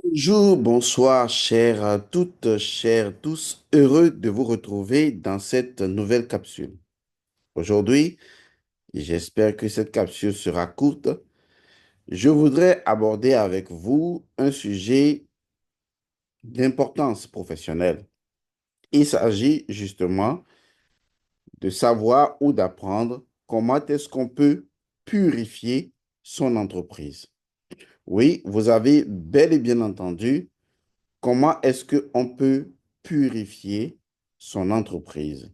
Bonjour, bonsoir, chères toutes, chers tous. Heureux de vous retrouver dans cette nouvelle capsule. Aujourd'hui, j'espère que cette capsule sera courte. Je voudrais aborder avec vous un sujet d'importance professionnelle. Il s'agit justement de savoir ou d'apprendre comment est-ce qu'on peut purifier son entreprise. Oui, vous avez bel et bien entendu. Comment est-ce qu'on peut purifier son entreprise?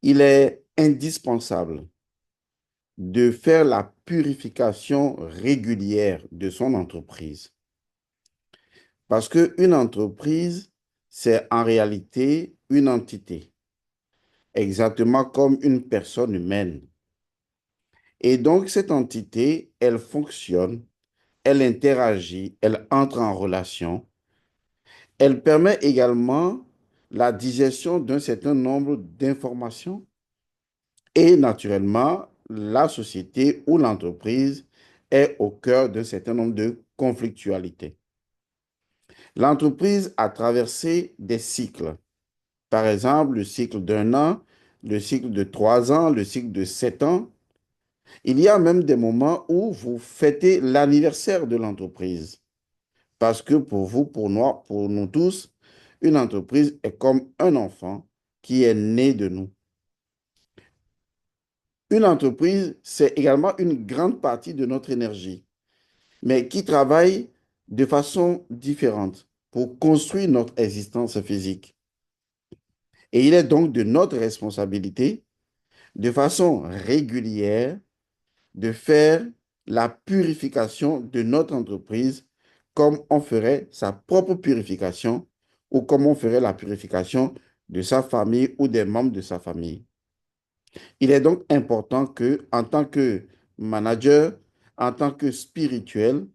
Il est indispensable de faire la purification régulière de son entreprise parce qu'une entreprise, c'est en réalité une entité, exactement comme une personne humaine. Et donc, cette entité, elle fonctionne, elle interagit, elle entre en relation. Elle permet également la digestion d'un certain nombre d'informations et naturellement, la société ou l'entreprise est au cœur d'un certain nombre de conflictualités. L'entreprise a traversé des cycles. Par exemple, le cycle d'un an, le cycle de 3 ans, le cycle de 7 ans. Il y a même des moments où vous fêtez l'anniversaire de l'entreprise. Parce que pour vous, pour nous tous, une entreprise est comme un enfant qui est né de nous. Une entreprise, c'est également une grande partie de notre énergie, mais qui travaille de façon différente pour construire notre existence physique. Et il est donc de notre responsabilité, de façon régulière, de faire la purification de notre entreprise comme on ferait sa propre purification ou comme on ferait la purification de sa famille ou des membres de sa famille. Il est donc important que, en tant que manager, en tant que spirituel,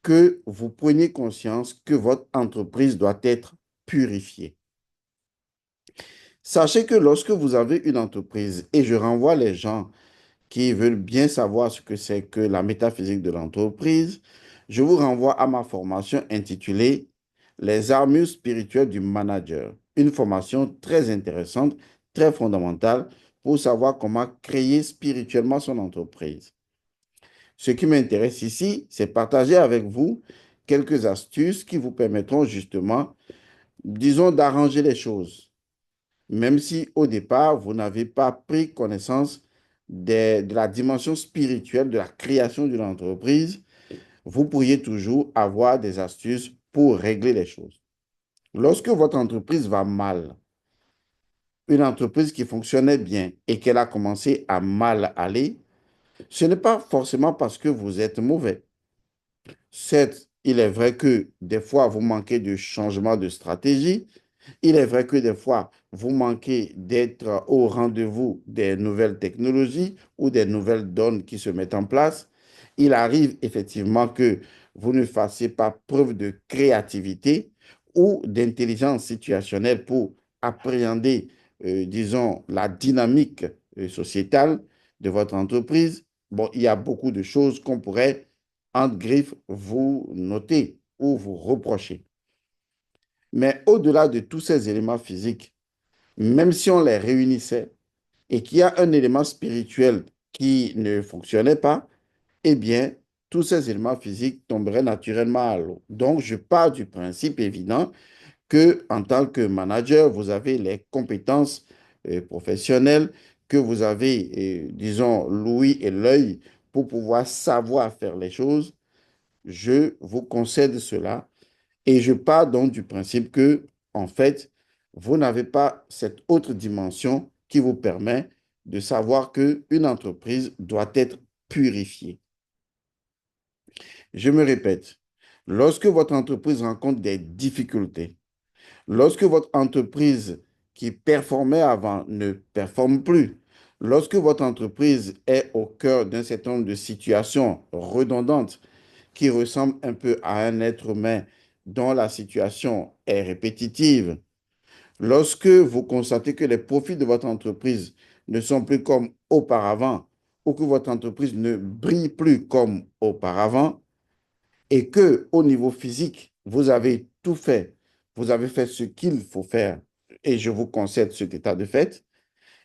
que vous preniez conscience que votre entreprise doit être purifiée. Sachez que lorsque vous avez une entreprise, et je renvoie les gens qui veulent bien savoir ce que c'est que la métaphysique de l'entreprise, je vous renvoie à ma formation intitulée Les armures spirituelles du manager. Une formation très intéressante, très fondamentale pour savoir comment créer spirituellement son entreprise. Ce qui m'intéresse ici, c'est partager avec vous quelques astuces qui vous permettront justement, disons, d'arranger les choses. Même si au départ, vous n'avez pas pris connaissance de la dimension spirituelle de la création d'une entreprise, vous pourriez toujours avoir des astuces pour régler les choses. Lorsque votre entreprise va mal, une entreprise qui fonctionnait bien et qu'elle a commencé à mal aller, ce n'est pas forcément parce que vous êtes mauvais. Certes, il est vrai que des fois, vous manquez de changement de stratégie. Il est vrai que des fois, vous manquez d'être au rendez-vous des nouvelles technologies ou des nouvelles donnes qui se mettent en place. Il arrive effectivement que vous ne fassiez pas preuve de créativité ou d'intelligence situationnelle pour appréhender, disons, la dynamique sociétale de votre entreprise. Bon, il y a beaucoup de choses qu'on pourrait, entre griffes, vous noter ou vous reprocher. Mais au-delà de tous ces éléments physiques, même si on les réunissait et qu'il y a un élément spirituel qui ne fonctionnait pas, eh bien, tous ces éléments physiques tomberaient naturellement à l'eau. Donc, je pars du principe évident que, en tant que manager, vous avez les compétences professionnelles, que vous avez, disons, l'ouïe et l'œil pour pouvoir savoir faire les choses. Je vous concède cela et je pars donc du principe que, en fait, vous n'avez pas cette autre dimension qui vous permet de savoir qu'une entreprise doit être purifiée. Je me répète, lorsque votre entreprise rencontre des difficultés, lorsque votre entreprise qui performait avant ne performe plus, lorsque votre entreprise est au cœur d'un certain nombre de situations redondantes qui ressemblent un peu à un être humain dont la situation est répétitive, lorsque vous constatez que les profits de votre entreprise ne sont plus comme auparavant ou que votre entreprise ne brille plus comme auparavant, et que au niveau physique, vous avez tout fait, vous avez fait ce qu'il faut faire, et je vous concède cet état de fait,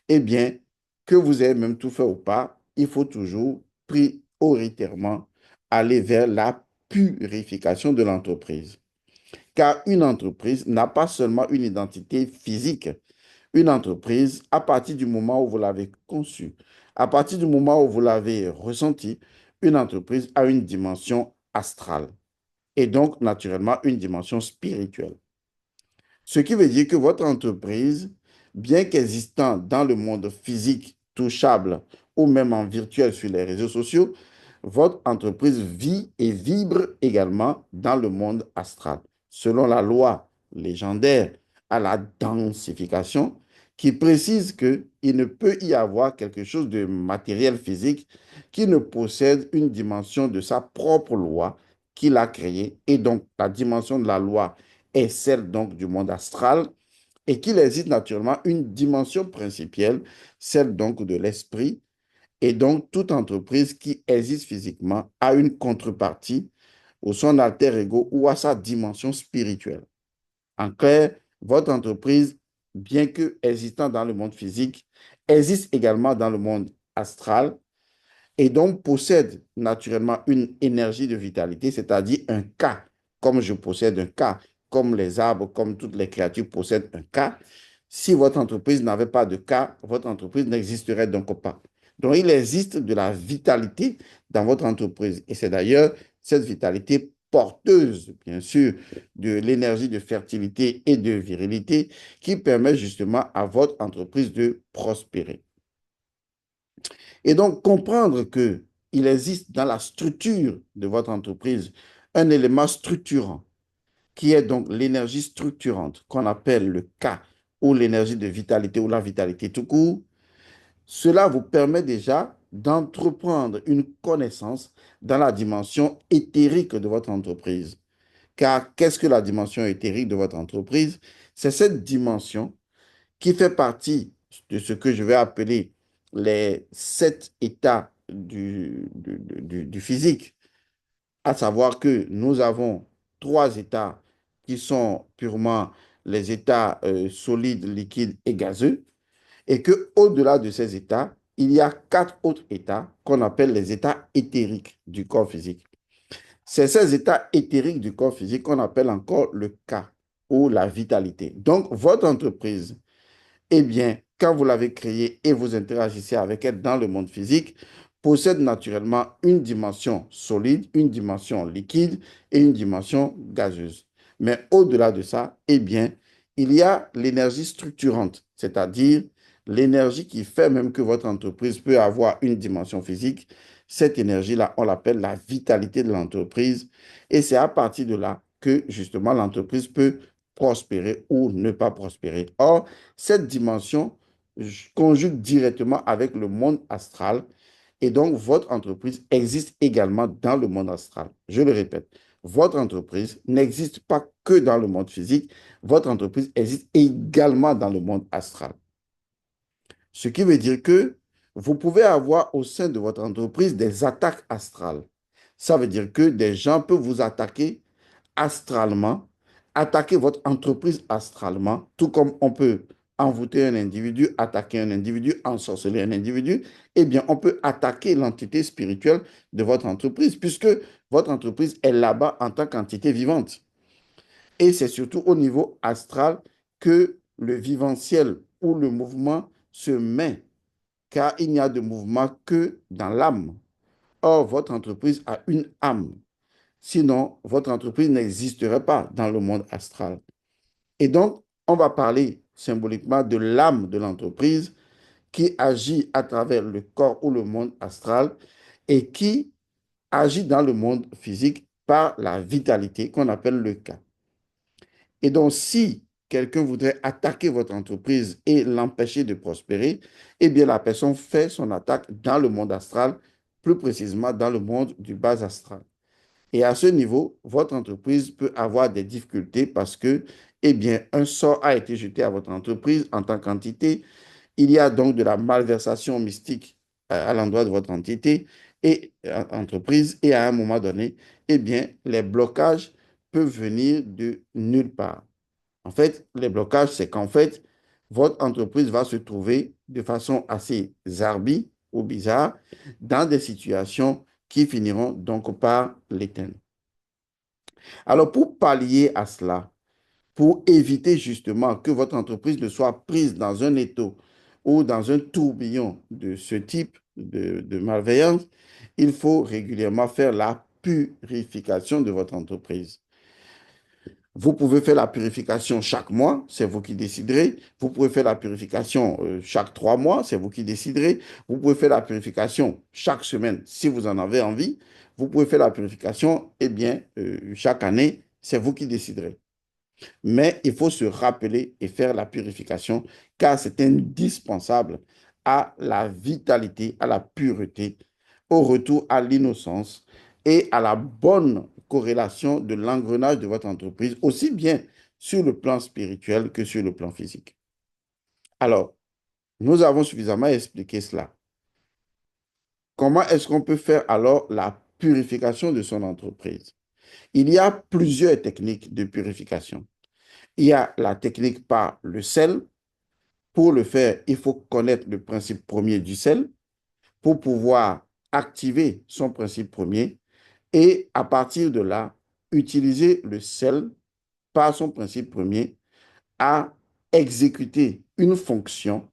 eh bien, que vous ayez même tout fait ou pas, il faut toujours prioritairement aller vers la purification de l'entreprise. Car une entreprise n'a pas seulement une identité physique. Une entreprise, à partir du moment où vous l'avez conçue, à partir du moment où vous l'avez ressentie, une entreprise a une dimension astrale et donc naturellement une dimension spirituelle. Ce qui veut dire que votre entreprise, bien qu'existant dans le monde physique, touchable ou même en virtuel sur les réseaux sociaux, votre entreprise vit et vibre également dans le monde astral, selon la loi légendaire à la densification qui précise qu'il ne peut y avoir quelque chose de matériel physique qui ne possède une dimension de sa propre loi qu'il a créée. Et donc, la dimension de la loi est celle donc du monde astral et qu'il existe naturellement une dimension principielle, celle donc de l'esprit. Et donc, toute entreprise qui existe physiquement a une contrepartie ou son alter ego ou à sa dimension spirituelle. En clair, votre entreprise, bien que existant dans le monde physique, existe également dans le monde astral et donc possède naturellement une énergie de vitalité, c'est-à-dire un K, comme je possède un K, comme les arbres, comme toutes les créatures possèdent un K. Si votre entreprise n'avait pas de K, votre entreprise n'existerait donc pas. Donc, il existe de la vitalité dans votre entreprise. Et c'est d'ailleurs cette vitalité porteuse, bien sûr, de l'énergie de fertilité et de virilité qui permet justement à votre entreprise de prospérer. Et donc, comprendre qu'il existe dans la structure de votre entreprise un élément structurant qui est donc l'énergie structurante qu'on appelle le K ou l'énergie de vitalité ou la vitalité tout court, cela vous permet déjà d'entreprendre une connaissance dans la dimension éthérique de votre entreprise. Car qu'est-ce que la dimension éthérique de votre entreprise? C'est cette dimension qui fait partie de ce que je vais appeler les 7 états du physique, à savoir que nous avons 3 états qui sont purement les états solides, liquides et gazeux, et que au-delà de ces états, il y a 4 autres états qu'on appelle les états éthériques du corps physique. C'est ces états éthériques du corps physique qu'on appelle encore le K ou la vitalité. Donc, votre entreprise, eh bien, quand vous l'avez créée et vous interagissez avec elle dans le monde physique, possède naturellement une dimension solide, une dimension liquide et une dimension gazeuse. Mais au-delà de ça, eh bien, il y a l'énergie structurante, c'est-à-dire l'énergie qui fait même que votre entreprise peut avoir une dimension physique. Cette énergie-là, on l'appelle la vitalité de l'entreprise. Et c'est à partir de là que justement l'entreprise peut prospérer ou ne pas prospérer. Or, cette dimension conjugue directement avec le monde astral et donc votre entreprise existe également dans le monde astral. Je le répète, votre entreprise n'existe pas que dans le monde physique, votre entreprise existe également dans le monde astral. Ce qui veut dire que vous pouvez avoir au sein de votre entreprise des attaques astrales. Ça veut dire que des gens peuvent vous attaquer astralement, attaquer votre entreprise astralement, tout comme on peut envoûter un individu, attaquer un individu, ensorceler un individu, eh bien, on peut attaquer l'entité spirituelle de votre entreprise, puisque votre entreprise est là-bas en tant qu'entité vivante. Et c'est surtout au niveau astral que le viventiel ou le mouvement se met, car il n'y a de mouvement que dans l'âme. Or, votre entreprise a une âme. Sinon, votre entreprise n'existerait pas dans le monde astral. Et donc, on va parler symboliquement de l'âme de l'entreprise qui agit à travers le corps ou le monde astral et qui agit dans le monde physique par la vitalité qu'on appelle le cas. Et donc, si quelqu'un voudrait attaquer votre entreprise et l'empêcher de prospérer, eh bien, la personne fait son attaque dans le monde astral, plus précisément dans le monde du bas astral. Et à ce niveau, votre entreprise peut avoir des difficultés parce que, eh bien, un sort a été jeté à votre entreprise en tant qu'entité. Il y a donc de la malversation mystique à l'endroit de votre entité. entreprise et à un moment donné, eh bien, les blocages peuvent venir de nulle part. En fait, les blocages, c'est qu'en fait, votre entreprise va se trouver de façon assez zarbi ou bizarre dans des situations qui finiront donc par l'éteindre. Alors, pour pallier à cela, pour éviter justement que votre entreprise ne soit prise dans un étau ou dans un tourbillon de ce type de malveillance, il faut régulièrement faire la purification de votre entreprise. Vous pouvez faire la purification chaque mois, c'est vous qui déciderez. Vous pouvez faire la purification chaque 3 mois, c'est vous qui déciderez. Vous pouvez faire la purification chaque semaine si vous en avez envie. Vous pouvez faire la purification, eh bien, chaque année, c'est vous qui déciderez. Mais il faut se rappeler et faire la purification car c'est indispensable à la vitalité, à la pureté, au retour à l'innocence et à la bonne corrélation de l'engrenage de votre entreprise, aussi bien sur le plan spirituel que sur le plan physique. Alors, nous avons suffisamment expliqué cela. Comment est-ce qu'on peut faire alors la purification de son entreprise? Il y a plusieurs techniques de purification. Il y a la technique par le sel. Pour le faire, il faut connaître le principe premier du sel pour pouvoir activer son principe premier et à partir de là, utiliser le sel par son principe premier à exécuter une fonction,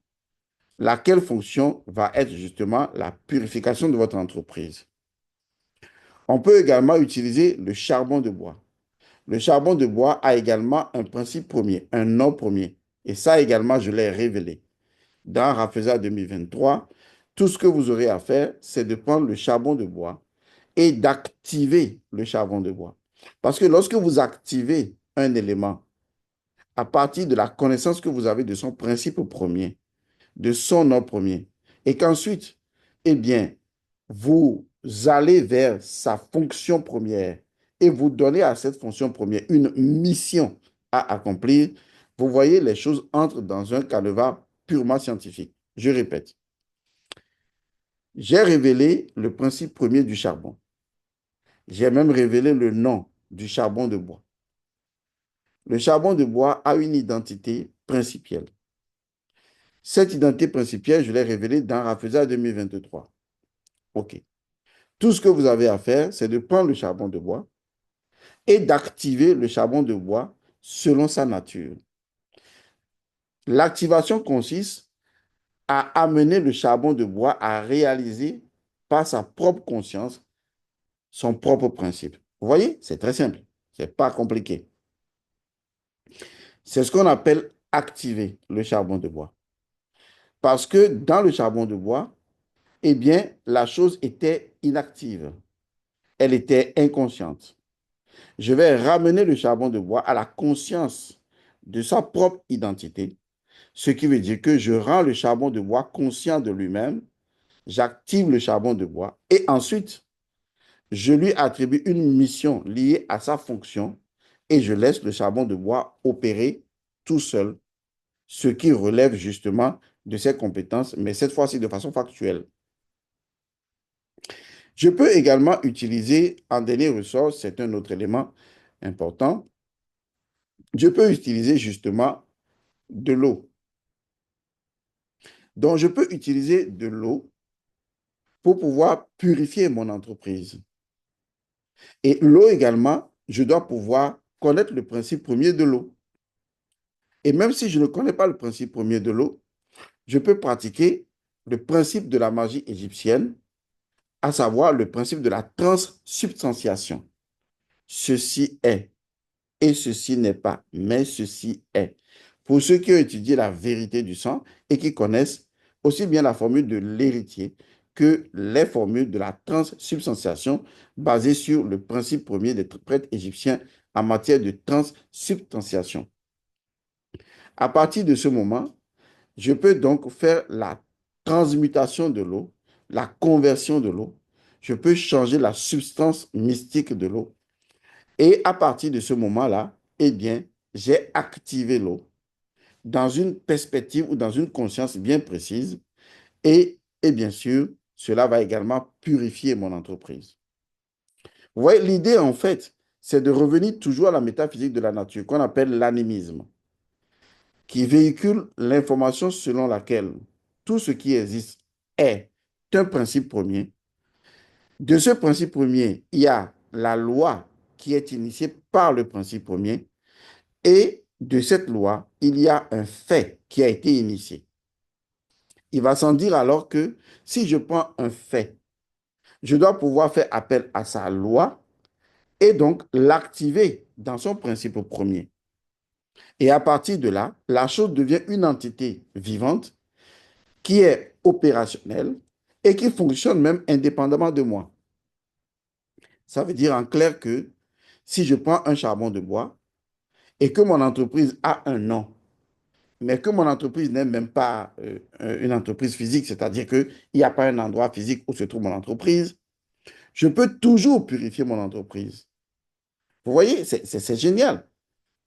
laquelle fonction va être justement la purification de votre entreprise. On peut également utiliser le charbon de bois. Le charbon de bois a également un principe premier, un nom premier. Et ça également, je l'ai révélé. Dans Rafeza 2023, tout ce que vous aurez à faire, c'est de prendre le charbon de bois et d'activer le charbon de bois. Parce que lorsque vous activez un élément à partir de la connaissance que vous avez de son principe premier, de son nom premier, et qu'ensuite, eh bien, vous allez vers sa fonction première et vous donnez à cette fonction première une mission à accomplir, vous voyez, les choses entrent dans un canevas purement scientifique. Je répète, j'ai révélé le principe premier du charbon. J'ai même révélé le nom du charbon de bois. Le charbon de bois a une identité principielle. Cette identité principielle, je l'ai révélée dans Rafeza 2023. OK. Tout ce que vous avez à faire, c'est de prendre le charbon de bois et d'activer le charbon de bois selon sa nature. L'activation consiste à amener le charbon de bois à réaliser par sa propre conscience son propre principe. Vous voyez, c'est très simple, ce n'est pas compliqué. C'est ce qu'on appelle activer le charbon de bois. Parce que dans le charbon de bois, eh bien, la chose était inactive. Elle était inconsciente. Je vais ramener le charbon de bois à la conscience de sa propre identité, ce qui veut dire que je rends le charbon de bois conscient de lui-même, j'active le charbon de bois et ensuite, je lui attribue une mission liée à sa fonction et je laisse le charbon de bois opérer tout seul, ce qui relève justement de ses compétences, mais cette fois-ci de façon factuelle. Je peux également utiliser, en dernier ressort, c'est un autre élément important, je peux utiliser justement de l'eau. Donc, je peux utiliser de l'eau pour pouvoir purifier mon entreprise. Et l'eau également, je dois pouvoir connaître le principe premier de l'eau. Et même si je ne connais pas le principe premier de l'eau, je peux pratiquer le principe de la magie égyptienne, à savoir le principe de la transsubstantiation. Ceci est et ceci n'est pas, mais ceci est. Pour ceux qui ont étudié la vérité du sang et qui connaissent aussi bien la formule de l'héritier que les formules de la transsubstantiation basées sur le principe premier des prêtres égyptiens en matière de transsubstantiation. À partir de ce moment, je peux donc faire la transmutation de l'eau, la conversion de l'eau. Je peux changer la substance mystique de l'eau. Et à partir de ce moment-là, eh bien, j'ai activé l'eau dans une perspective ou dans une conscience bien précise. Et bien sûr, cela va également purifier mon entreprise. Vous voyez, l'idée, en fait, c'est de revenir toujours à la métaphysique de la nature, qu'on appelle l'animisme, qui véhicule l'information selon laquelle tout ce qui existe est un principe premier. De ce principe premier, il y a la loi qui est initiée par le principe premier, et de cette loi, il y a un fait qui a été initié. Il va sans dire alors que si je prends un fait, je dois pouvoir faire appel à sa loi et donc l'activer dans son principe premier. Et à partir de là, la chose devient une entité vivante qui est opérationnelle et qui fonctionne même indépendamment de moi. Ça veut dire en clair que si je prends un charbon de bois et que mon entreprise a un nom, mais que mon entreprise n'est même pas une entreprise physique, c'est-à-dire qu'il n'y a pas un endroit physique où se trouve mon entreprise, je peux toujours purifier mon entreprise. Vous voyez, c'est génial,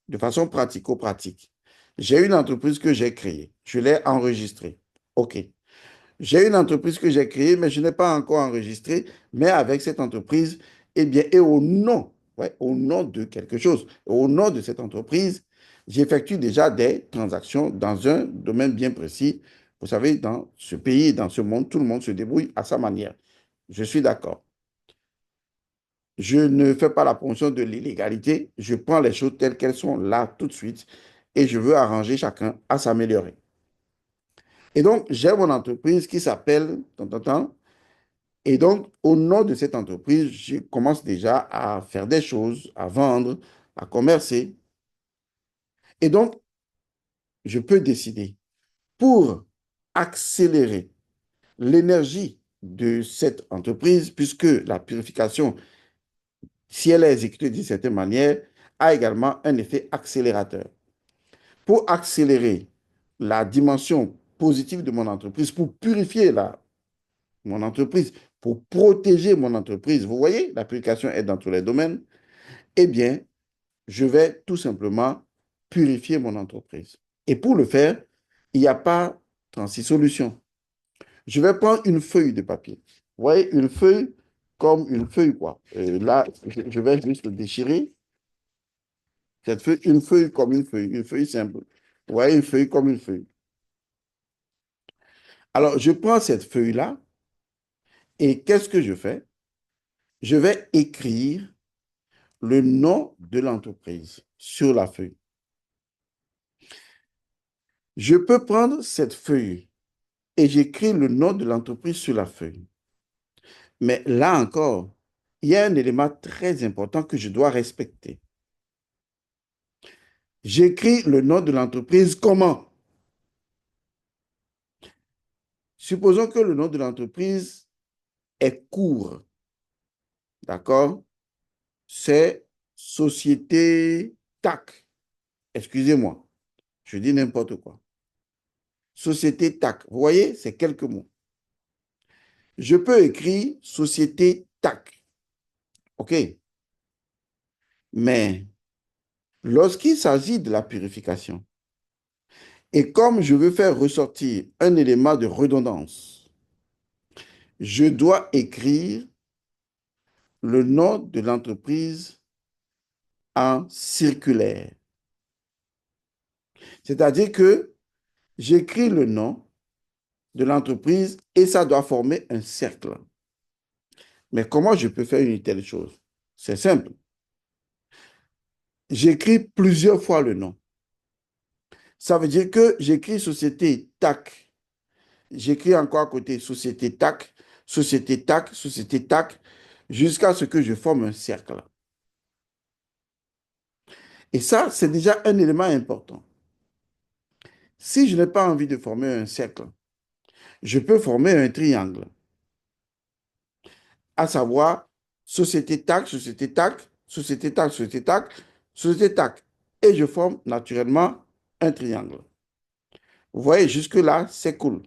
de façon pratico-pratique. J'ai une entreprise que j'ai créée, je l'ai enregistrée. OK. J'ai une entreprise que j'ai créée, mais je n'ai pas encore enregistré. Mais avec cette entreprise, eh bien, et au nom, ouais, au nom de quelque chose, au nom de cette entreprise, j'effectue déjà des transactions dans un domaine bien précis. Vous savez, dans ce pays, dans ce monde, tout le monde se débrouille à sa manière. Je suis d'accord. Je ne fais pas la promotion de l'illégalité. Je prends les choses telles qu'elles sont là tout de suite et je veux arranger chacun à s'améliorer. Et donc, j'ai mon entreprise qui s'appelle, et donc, au nom de cette entreprise, je commence déjà à faire des choses, à vendre, à commercer. Et donc, je peux décider pour accélérer l'énergie de cette entreprise, puisque la purification, si elle est exécutée d'une certaine manière, a également un effet accélérateur. Pour accélérer la dimension positive de mon entreprise, pour purifier mon entreprise, pour protéger mon entreprise, vous voyez, la purification est dans tous les domaines, eh bien, je vais tout simplement purifier mon entreprise. Et pour le faire, il n'y a pas 36 solutions. Je vais prendre une feuille de papier. Vous voyez, une feuille comme une feuille, quoi. Là, je vais juste le déchirer. Cette feuille, une feuille simple. Vous voyez, une feuille comme une feuille. Alors, je prends cette feuille-là et qu'est-ce que je fais? Je vais écrire le nom de l'entreprise sur la feuille. Je peux prendre cette feuille et j'écris le nom de l'entreprise sur la feuille. Mais là encore, il y a un élément très important que je dois respecter. J'écris le nom de l'entreprise comment? Supposons que le nom de l'entreprise est court. D'accord? C'est Société TAC. Excusez-moi, je dis n'importe quoi. Société TAC. Vous voyez, c'est quelques mots. Je peux écrire Société TAC. OK? Mais lorsqu'il s'agit de la purification, et comme je veux faire ressortir un élément de redondance, je dois écrire le nom de l'entreprise en circulaire. C'est-à-dire que j'écris le nom de l'entreprise et ça doit former un cercle. Mais comment je peux faire une telle chose? C'est simple. J'écris plusieurs fois le nom. Ça veut dire que j'écris société TAC. J'écris encore à côté société TAC, société TAC, société TAC, jusqu'à ce que je forme un cercle. Et ça, c'est déjà un élément important. Si je n'ai pas envie de former un cercle, je peux former un triangle, à savoir société TAC, société TAC, société TAC, société TAC, société TAC. Et je forme naturellement un triangle. Vous voyez, jusque-là, c'est cool.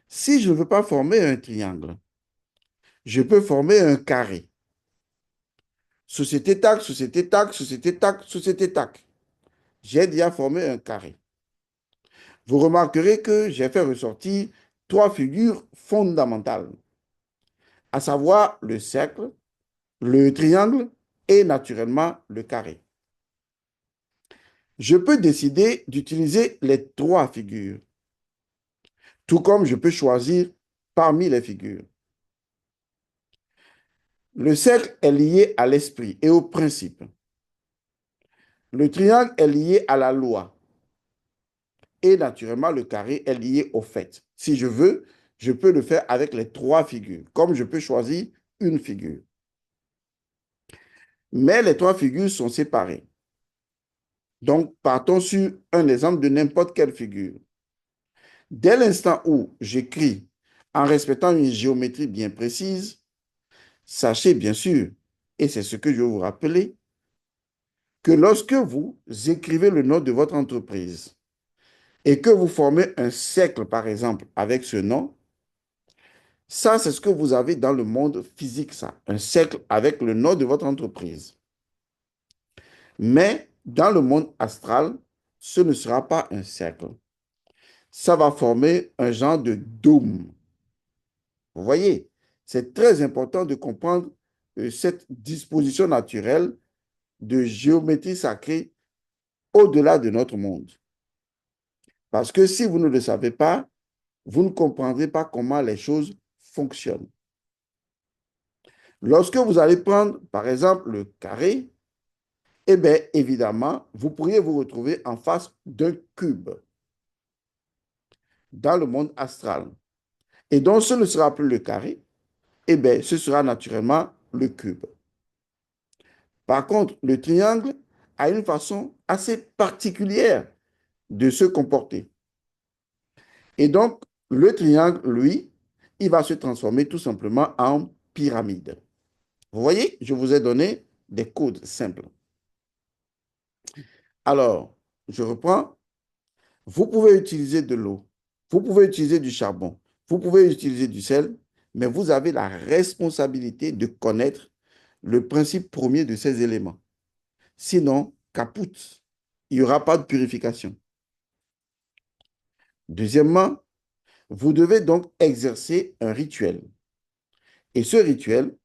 Si je ne veux pas former un triangle, je peux former un carré. Société TAC, société TAC, société TAC, société TAC. J'ai déjà formé un carré. Vous remarquerez que j'ai fait ressortir trois figures fondamentales, à savoir le cercle, le triangle et naturellement le carré. Je peux décider d'utiliser les trois figures, tout comme je peux choisir parmi les figures. Le cercle est lié à l'esprit et au principe. Le triangle est lié à la loi. Et naturellement, le carré est lié au fait. Si je veux, je peux le faire avec les trois figures, comme je peux choisir une figure. Mais les trois figures sont séparées. Donc, partons sur un exemple de n'importe quelle figure. Dès l'instant où j'écris en respectant une géométrie bien précise, sachez bien sûr, et c'est ce que je vais vous rappeler, que lorsque vous écrivez le nom de votre entreprise et que vous formez un cercle, par exemple, avec ce nom, ça, c'est ce que vous avez dans le monde physique, ça, un cercle avec le nom de votre entreprise. Mais dans le monde astral, ce ne sera pas un cercle. Ça va former un genre de dôme. Vous voyez, c'est très important de comprendre cette disposition naturelle de géométrie sacrée au-delà de notre monde. Parce que si vous ne le savez pas, vous ne comprendrez pas comment les choses fonctionnent. Lorsque vous allez prendre, par exemple, le carré, eh bien, évidemment, vous pourriez vous retrouver en face d'un cube dans le monde astral. Et donc, ce ne sera plus le carré, eh bien, ce sera naturellement le cube. Par contre, le triangle a une façon assez particulière de se comporter. Et donc, le triangle, lui, il va se transformer tout simplement en pyramide. Vous voyez, je vous ai donné des codes simples. Alors, je reprends. Vous pouvez utiliser de l'eau, vous pouvez utiliser du charbon, vous pouvez utiliser du sel, mais vous avez la responsabilité de connaître le principe premier de ces éléments. Sinon, capoute, il n'y aura pas de purification. Deuxièmement, vous devez donc exercer un rituel. Et ce rituel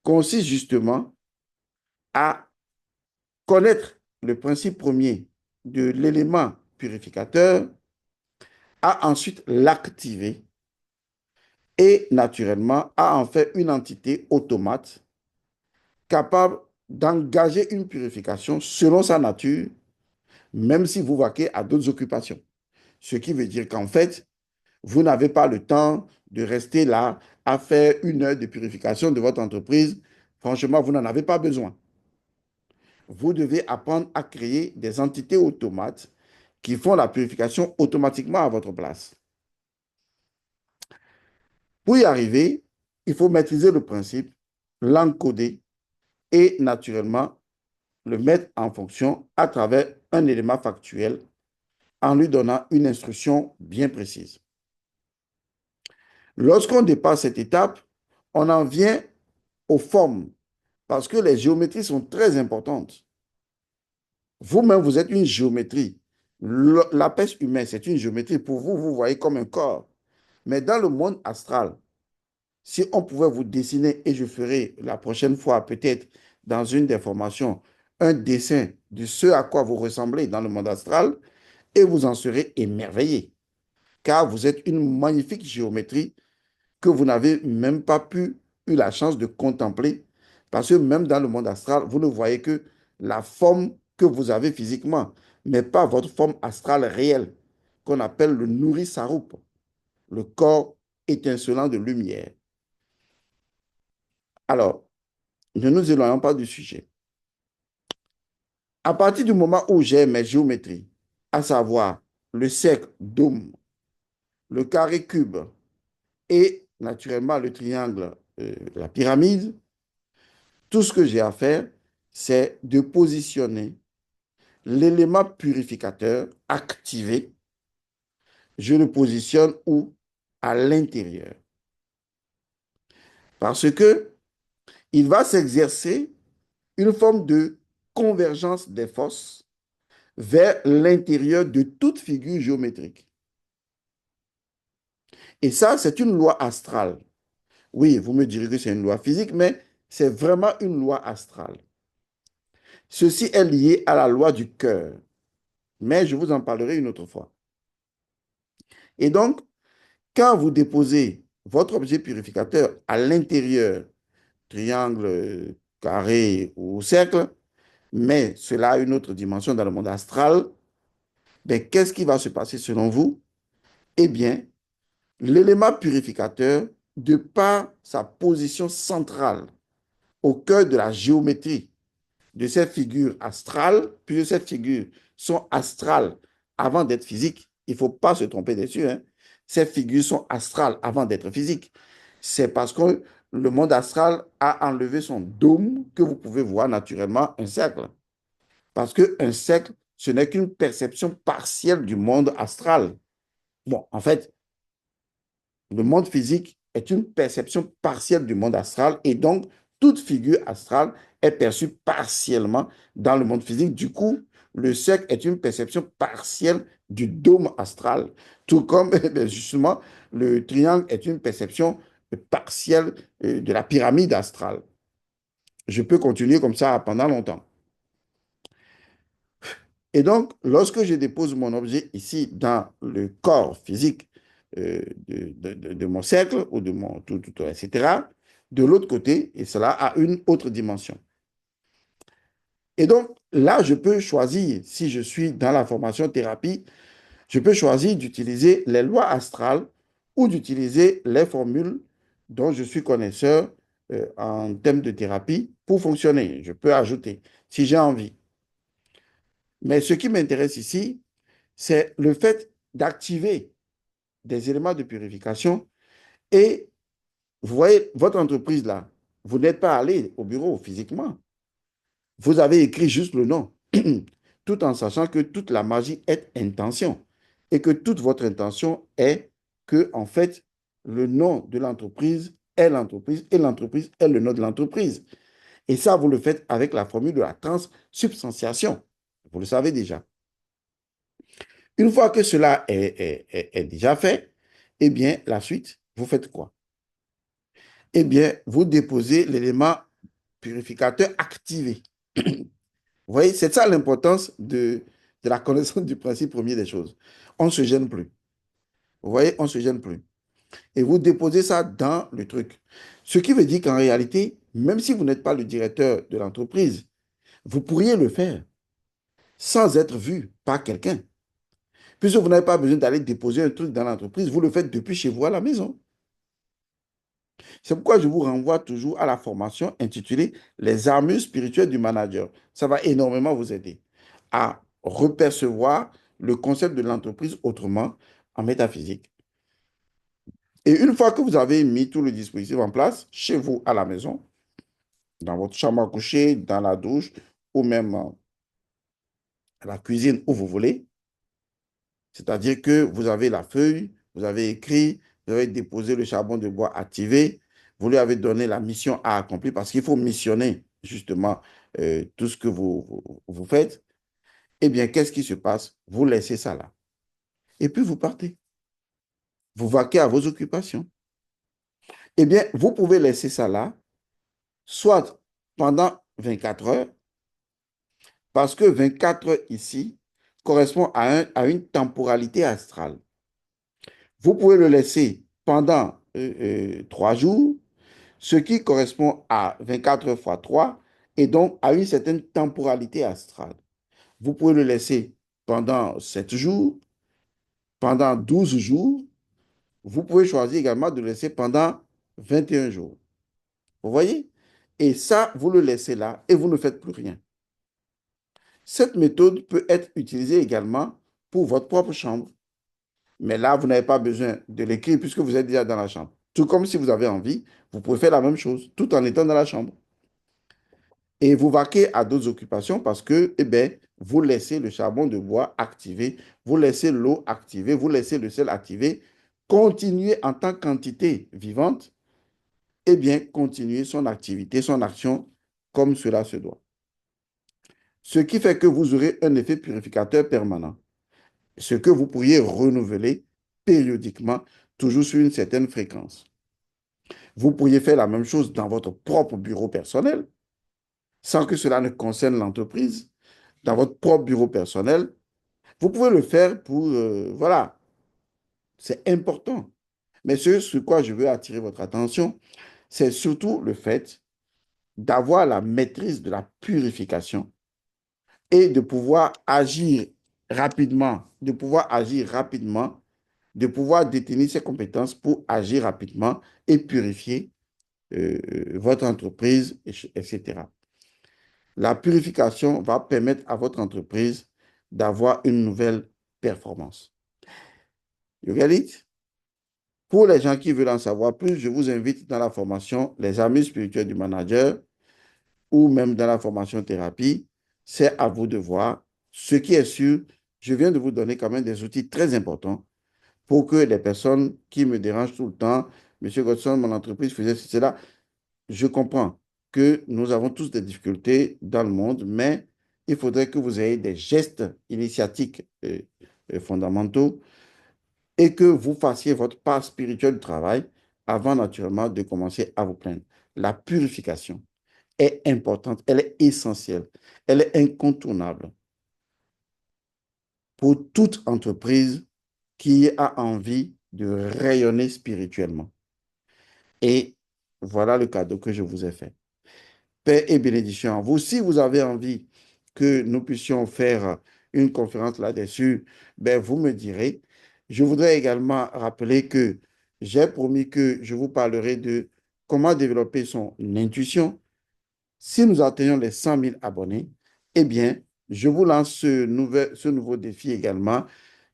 consiste justement à connaître le principe premier de l'élément purificateur, à ensuite l'activer et naturellement à en faire une entité automate capable d'engager une purification selon sa nature, même si vous vaquez à d'autres occupations. Ce qui veut dire qu'en fait, vous n'avez pas le temps de rester là à faire une heure de purification de votre entreprise. Franchement, vous n'en avez pas besoin. Vous devez apprendre à créer des entités automates qui font la purification automatiquement à votre place. Pour y arriver, il faut maîtriser le principe, l'encoder et naturellement le mettre en fonction à travers un élément factuel en lui donnant une instruction bien précise. Lorsqu'on dépasse cette étape, on en vient aux formes parce que les géométries sont très importantes. Vous-même, vous êtes une géométrie. La pêche humaine, c'est une géométrie. Pour vous, vous voyez comme un corps. Mais dans le monde astral, si on pouvait vous dessiner, et je ferai la prochaine fois peut-être dans une des formations, un dessin de ce à quoi vous ressemblez dans le monde astral, et vous en serez émerveillé, car vous êtes une magnifique géométrie que vous n'avez même pas eu la chance de contempler, parce que même dans le monde astral, vous ne voyez que la forme que vous avez physiquement, mais pas votre forme astrale réelle, qu'on appelle le Nourri Sarup, le corps étincelant de lumière. Alors, ne nous éloignons pas du sujet. À partir du moment où j'ai mes géométries, à savoir le cercle dôme, le carré cube et naturellement le triangle, la pyramide, tout ce que j'ai à faire, c'est de positionner l'élément purificateur activé. Je le positionne où? À l'intérieur. Parce que il va s'exercer une forme de convergence des forces vers l'intérieur de toute figure géométrique. Et ça, c'est une loi astrale. Oui, vous me direz que c'est une loi physique, mais c'est vraiment une loi astrale. Ceci est lié à la loi du cœur, mais je vous en parlerai une autre fois. Et donc, quand vous déposez votre objet purificateur à l'intérieur, triangle, carré ou cercle, mais cela a une autre dimension dans le monde astral, ben, qu'est-ce qui va se passer selon vous? Eh bien, l'élément purificateur, de par sa position centrale au cœur de la géométrie de ces figures astrales, puisque ces figures sont astrales avant d'être physiques, il ne faut pas se tromper dessus, hein. Ces figures sont astrales avant d'être physiques. C'est parce que le monde astral a enlevé son dôme que vous pouvez voir naturellement un cercle. Parce qu'un cercle, ce n'est qu'une perception partielle du monde astral. Bon, en fait, le monde physique est une perception partielle du monde astral et donc toute figure astrale est perçue partiellement dans le monde physique. Du coup, le cercle est une perception partielle du dôme astral, tout comme justement le triangle est une perception partielle de la pyramide astrale. Je peux continuer comme ça pendant longtemps. Et donc, lorsque je dépose mon objet ici dans le corps physique de mon cercle ou de mon tout, etc., de l'autre côté, et cela a une autre dimension. Et donc, là, je peux choisir, si je suis dans la formation thérapie, je peux choisir d'utiliser les lois astrales ou d'utiliser les formules dont je suis connaisseur en termes de thérapie pour fonctionner. Je peux ajouter si j'ai envie. Mais ce qui m'intéresse ici, c'est le fait d'activer des éléments de purification. Et vous voyez, votre entreprise là, vous n'êtes pas allé au bureau physiquement. Vous avez écrit juste le nom, tout en sachant que toute la magie est intention et que toute votre intention est que, en fait, le nom de l'entreprise est l'entreprise et l'entreprise est le nom de l'entreprise. Et ça, vous le faites avec la formule de la transsubstantiation. Vous le savez déjà. Une fois que cela est déjà fait, eh bien, la suite, vous faites quoi? Eh bien, vous déposez l'élément purificateur activé. Vous voyez, c'est ça l'importance de la connaissance du principe premier des choses. On ne se gêne plus. Vous voyez, on ne se gêne plus. Et vous déposez ça dans le truc. Ce qui veut dire qu'en réalité, même si vous n'êtes pas le directeur de l'entreprise, vous pourriez le faire sans être vu par quelqu'un. Puisque vous n'avez pas besoin d'aller déposer un truc dans l'entreprise, vous le faites depuis chez vous à la maison. C'est pourquoi je vous renvoie toujours à la formation intitulée Les armures spirituelles du manager. Ça va énormément vous aider à repercevoir le concept de l'entreprise autrement en métaphysique. Et une fois que vous avez mis tout le dispositif en place, chez vous à la maison, dans votre chambre à coucher, dans la douche ou même à la cuisine où vous voulez, c'est-à-dire que vous avez la feuille, vous avez écrit, vous avez déposé le charbon de bois activé, vous lui avez donné la mission à accomplir parce qu'il faut missionner justement tout ce que vous faites. Eh bien, qu'est-ce qui se passe? Vous laissez ça là. Et puis vous partez. Vous vaquez à vos occupations. Eh bien, vous pouvez laisser ça là, soit pendant 24 heures, parce que 24 heures ici correspond à une temporalité astrale. Vous pouvez le laisser pendant 3 jours, ce qui correspond à 24 fois 3 et donc à une certaine temporalité astrale. Vous pouvez le laisser pendant 7 jours, pendant 12 jours. Vous pouvez choisir également de le laisser pendant 21 jours. Vous voyez? Et ça, vous le laissez là et vous ne faites plus rien. Cette méthode peut être utilisée également pour votre propre chambre. Mais là, vous n'avez pas besoin de l'écrire puisque vous êtes déjà dans la chambre. Tout comme si vous avez envie, vous pouvez faire la même chose tout en étant dans la chambre. Et vous vaquez à d'autres occupations parce que, eh bien, vous laissez le charbon de bois activé, vous laissez l'eau activée, vous laissez le sel activé. Continuez en tant qu'entité vivante, eh bien, continuez son activité, son action comme cela se doit. Ce qui fait que vous aurez un effet purificateur permanent, ce que vous pourriez renouveler périodiquement, toujours sur une certaine fréquence. Vous pourriez faire la même chose dans votre propre bureau personnel, sans que cela ne concerne l'entreprise. Dans votre propre bureau personnel, vous pouvez le faire pour, voilà, c'est important. Mais ce sur quoi je veux attirer votre attention, c'est surtout le fait d'avoir la maîtrise de la purification et de pouvoir agir rapidement, de pouvoir détenir ses compétences pour agir rapidement et purifier votre entreprise, etc. La purification va permettre à votre entreprise d'avoir une nouvelle performance. You get it? Pour les gens qui veulent en savoir plus, je vous invite dans la formation Les amis spirituels du manager ou même dans la formation thérapie. C'est à vous de voir. Ce qui est sûr, je viens de vous donner quand même des outils très importants pour que les personnes qui me dérangent tout le temps, Monsieur Godson, mon entreprise faisait cela, je comprends que nous avons tous des difficultés dans le monde, mais il faudrait que vous ayez des gestes initiatiques fondamentaux et que vous fassiez votre part spirituelle du travail avant naturellement de commencer à vous plaindre. La purification est importante, elle est essentielle, elle est incontournable pour toute entreprise qui a envie de rayonner spirituellement. Et voilà le cadeau que je vous ai fait. Paix et bénédiction à vous. Si vous avez envie que nous puissions faire une conférence là-dessus, ben vous me direz. Je voudrais également rappeler que j'ai promis que je vous parlerai de comment développer son intuition. Si nous atteignons les 100 000 abonnés, eh bien, je vous lance ce nouveau défi également.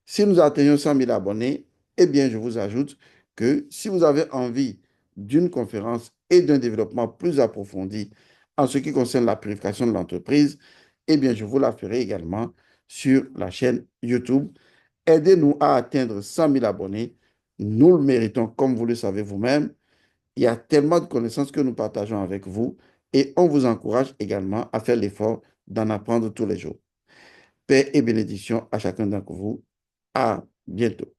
Si nous atteignons 100 000 abonnés, eh bien, je vous ajoute que si vous avez envie d'une conférence et d'un développement plus approfondi en ce qui concerne la purification de l'entreprise, eh bien, je vous la ferai également sur la chaîne YouTube. Aidez-nous à atteindre 100 000 abonnés. Nous le méritons, comme vous le savez vous-même. Il y a tellement de connaissances que nous partageons avec vous et on vous encourage également à faire l'effort d'en apprendre tous les jours. Paix et bénédiction à chacun d'entre vous. À bientôt.